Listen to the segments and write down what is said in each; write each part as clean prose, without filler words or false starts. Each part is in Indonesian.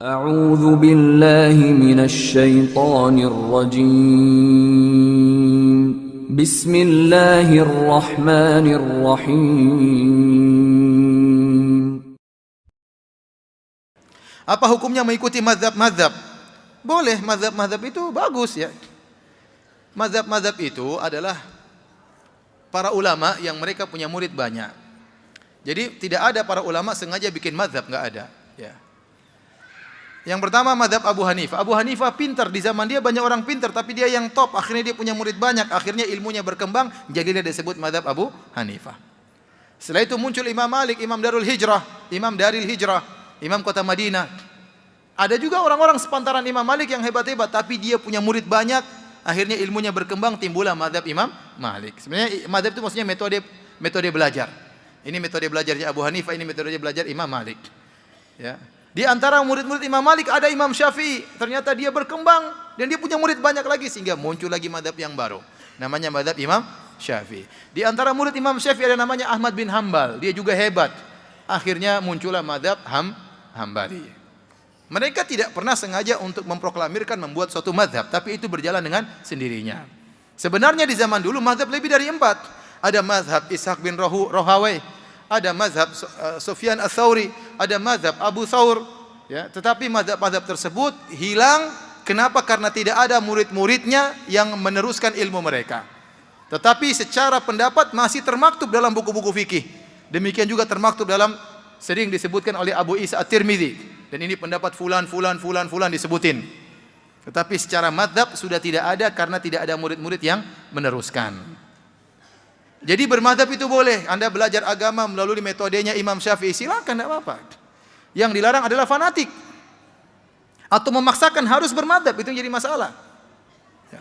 أعوذ بالله من الشيطان الرجيم بسم الله الرحمن الرحيم. Apa hukumnya mengikuti mazhab-mazhab? Boleh, mazhab-mazhab itu bagus ya. Mazhab-mazhab itu adalah para ulama yang mereka punya murid banyak. Jadi tidak ada para ulama sengaja bikin mazhab, enggak ada ya. Yang pertama mazhab Abu Hanifah. Abu Hanifah pintar, di zaman dia banyak orang pintar, tapi dia yang top, akhirnya dia punya murid banyak, akhirnya ilmunya berkembang, jadi dia disebut mazhab Abu Hanifah. Setelah itu muncul Imam Malik, Imam Darul Hijrah, Imam Daril Hijrah, Imam Kota Madinah. Ada juga orang-orang sepantaran Imam Malik yang hebat-hebat, tapi dia punya murid banyak, akhirnya ilmunya berkembang, timbullah mazhab Imam Malik. Sebenarnya mazhab itu maksudnya metode belajar. Ini metode belajarnya Abu Hanifah, ini metode belajar Imam Malik. Ya. Di antara murid-murid Imam Malik ada Imam Syafi'i. Ternyata dia berkembang dan dia punya murid banyak lagi sehingga muncul lagi mazhab yang baru. Namanya mazhab Imam Syafi'i. Di antara murid Imam Syafi'i ada namanya Ahmad bin Hambal. Dia juga hebat. Akhirnya muncullah mazhab Hambali. Mereka tidak pernah sengaja untuk memproklamirkan membuat suatu mazhab, tapi itu berjalan dengan sendirinya. Sebenarnya di zaman dulu mazhab lebih dari 4. Ada mazhab Ishaq bin Rohawai, ada mazhab Sufyan Ats-Tsauri, ada mazhab Abu Thawr, ya. Tetapi mazhab-mazhab tersebut hilang. Kenapa? Karena tidak ada murid-muridnya yang meneruskan ilmu mereka. Tetapi secara pendapat masih termaktub dalam buku-buku fikih. Demikian juga termaktub dalam, sering disebutkan oleh Abu Isa At-Tirmidzi. Dan ini pendapat fulan disebutin. Tetapi secara mazhab sudah tidak ada karena tidak ada murid-murid yang meneruskan. Jadi bermadzhab itu boleh. Anda belajar agama melalui metodenya Imam Syafi'i, silakan, tidak apa-apa. Yang dilarang adalah fanatik atau memaksakan harus bermadzhab, itu yang jadi masalah. Ya.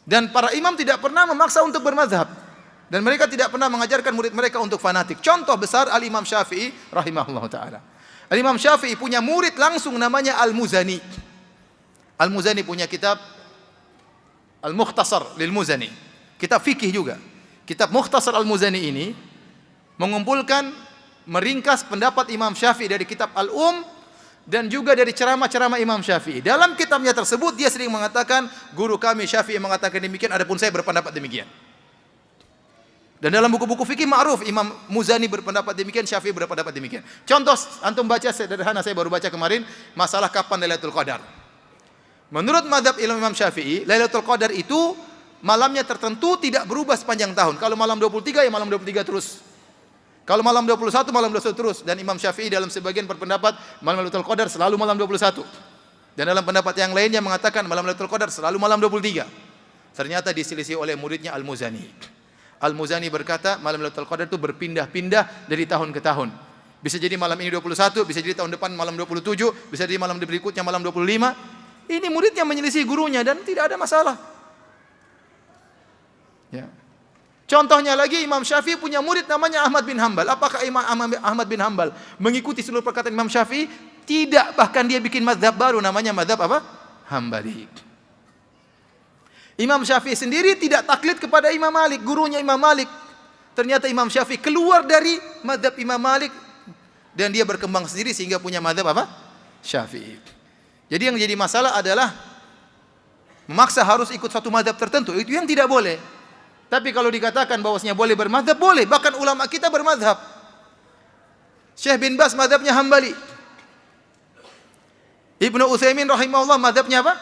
Dan para imam tidak pernah memaksa untuk bermadzhab, dan mereka tidak pernah mengajarkan murid mereka untuk fanatik. Contoh besar Al-Imam Syafi'i rahimahullah ta'ala. Al-Imam Syafi'i punya murid langsung namanya Al-Muzani. Al-Muzani punya kitab Al-Mukhtasar lil-Muzani, kitab fikih juga. Kitab Mukhtasar Al-Muzani ini mengumpulkan, meringkas pendapat Imam Syafi'i dari kitab Al-Um dan juga dari ceramah-ceramah Imam Syafi'i. Dalam kitabnya tersebut dia sering mengatakan, guru kami Syafi'i mengatakan demikian, adapun saya berpendapat demikian. Dan dalam buku-buku fikih ma'ruf, Imam Muzani berpendapat demikian, Syafi'i berpendapat demikian. Contoh, antum baca sederhana, saya baru baca kemarin, masalah kapan Lailatul Qadar. Menurut mazhab Imam Syafi'i, Lailatul Qadar itu malamnya tertentu, tidak berubah sepanjang tahun. Kalau malam 23 ya malam 23 terus. Kalau malam 21 malam 21 terus. Dan Imam Syafi'i dalam sebagian berpendapat malam Lailatul Qadar selalu malam 21. Dan dalam pendapat yang lainnya mengatakan malam Lailatul Qadar selalu malam 23. Ternyata diselisih oleh muridnya Al-Muzani. Al-Muzani berkata malam Lailatul Qadar itu berpindah-pindah dari tahun ke tahun. Bisa jadi malam ini 21, bisa jadi tahun depan malam 27, bisa jadi malam berikutnya malam 25. Ini muridnya menyelisih gurunya dan tidak ada masalah. Ya. Contohnya lagi Imam Syafi'i punya murid namanya Ahmad bin Hambal. Apakah Imam Ahmad bin Hambal mengikuti seluruh perkataan Imam Syafi'i? Tidak, bahkan dia bikin mazhab baru namanya mazhab apa? Hambali. Imam Syafi'i sendiri tidak taklid kepada Imam Malik, gurunya Imam Malik. Ternyata Imam Syafi'i keluar dari mazhab Imam Malik dan dia berkembang sendiri sehingga punya mazhab apa? Syafi'i. Jadi yang jadi masalah adalah memaksa harus ikut satu mazhab tertentu, itu yang tidak boleh. Tapi kalau dikatakan bahwasanya boleh bermadzhab, boleh. Bahkan ulama kita bermadzhab. Syekh bin Baz mazhabnya Hambali. Ibnu Utsaimin rahimahullah mazhabnya apa?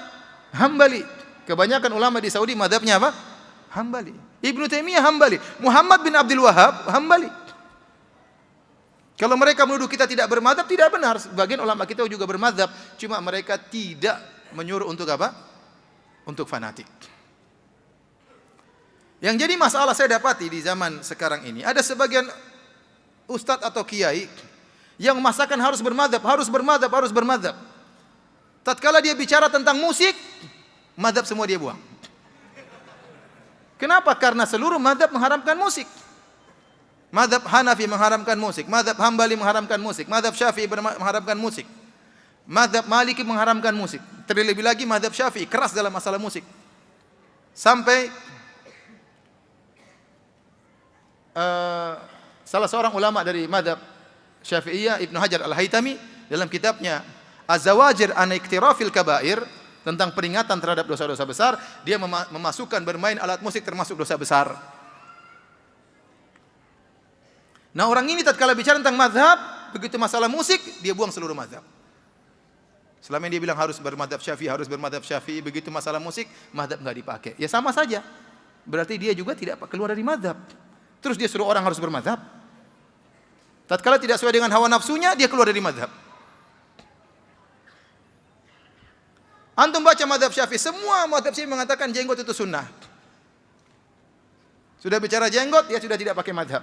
Hambali. Kebanyakan ulama di Saudi mazhabnya apa? Hambali. Ibnu Taimiyah Hambali. Muhammad bin Abdul Wahhab Hambali. Kalau mereka menuduh kita tidak bermadzhab, tidak benar. Sebagian ulama kita juga bermadzhab, cuma mereka tidak menyuruh untuk apa? Untuk fanatik. Yang jadi masalah saya dapati di zaman sekarang ini, ada sebagian ustadz atau kiai yang memaksakan harus bermadzhab. Tatkala dia bicara tentang musik, mazhab semua dia buang. Kenapa? Karena seluruh mazhab mengharamkan musik. Mazhab Hanafi mengharamkan musik, mazhab Hambali mengharamkan musik, mazhab Syafi'i mengharamkan musik, mazhab Maliki mengharamkan musik. Terlebih lagi mazhab Syafi'i keras dalam masalah musik. Sampai salah seorang ulama dari mazhab Syafi'iyah, Ibnu Hajar Al-Haytami, dalam kitabnya Az-Zawajir an Iktirafil Kabair, tentang peringatan terhadap dosa-dosa besar, dia memasukkan bermain alat musik termasuk dosa besar. Nah, orang ini tatkala bicara tentang mazhab, begitu masalah musik, dia buang seluruh mazhab. Selama ini dia bilang harus bermadzhab Syafi'i, harus bermadzhab Syafi'i, begitu masalah musik, mazhab enggak dipakai. Ya sama saja. Berarti dia juga tidak keluar dari mazhab. Terus dia suruh orang harus bermadzhab. Tatkala tidak sesuai dengan hawa nafsunya, dia keluar dari mazhab. Antum baca mazhab Syafi'i, semua mazhab Syafi'i mengatakan jenggot itu sunnah. Sudah bicara jenggot, ya sudah tidak pakai mazhab.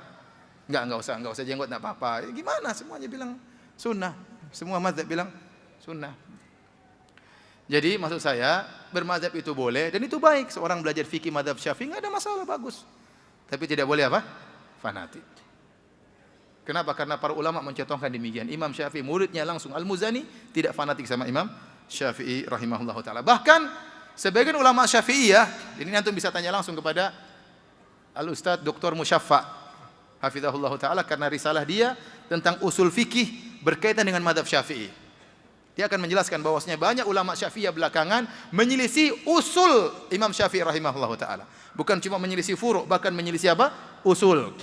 Enggak usah jenggot, enggak apa-apa. Gimana? Semuanya bilang sunnah. Semua mazhab bilang sunnah. Jadi maksud saya, bermazhab itu boleh dan itu baik. Seorang belajar fikih mazhab Syafi'i enggak ada masalah, bagus. Tapi tidak boleh apa? Fanatik. Kenapa? Karena para ulama mencontohkan demikian. Imam Syafi'i muridnya langsung Al-Muzani tidak fanatik sama Imam Syafi'i rahimahullah ta'ala. Bahkan sebagian ulama Syafi'iyah, ini antum bisa tanya langsung kepada Al-Ustadz Dr. Musyaffa hafizahullah ta'ala, karena risalah dia tentang usul fikih berkaitan dengan mazhab Syafi'i. Dia akan menjelaskan bahwasanya banyak ulama Syafi'iyah belakangan menyelisih usul Imam Syafi'i rahimahullah ta'ala. Bukan cuma menyelisih furu', bahkan menyelisih apa? Usul.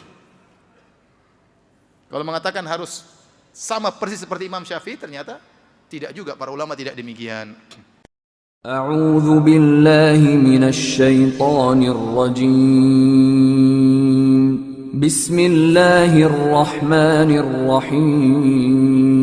Kalau mengatakan harus sama persis seperti Imam Syafi'i, ternyata tidak juga, para ulama tidak demikian. A'udzu billahi minasy syaithanir rajim. Bismillahirrahmanirrahim.